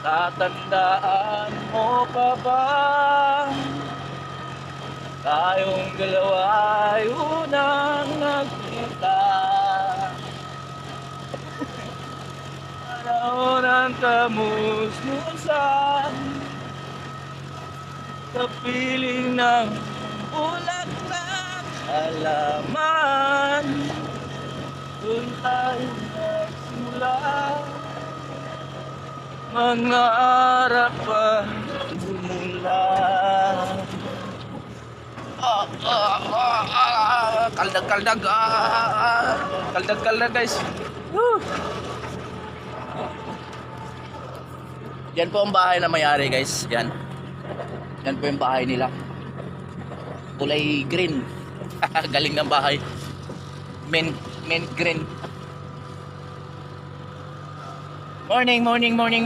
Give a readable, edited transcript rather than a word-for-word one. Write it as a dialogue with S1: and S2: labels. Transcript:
S1: Tatandaan mo pa ba? Tayong dalawa ay unang nagkita. Panahon ng kamusmusan, kapiling ng bulaklak, halaman. Doon tayo nagsimula, mangarap pa simula. Kaldag-kaldag, kaldag-kaldag guys. Woo! Yan po ang bahay na may-ari guys. Yan. Yan po yung bahay nila. Kulay green. Galing ng bahay. Mint green. Morning, morning, morning.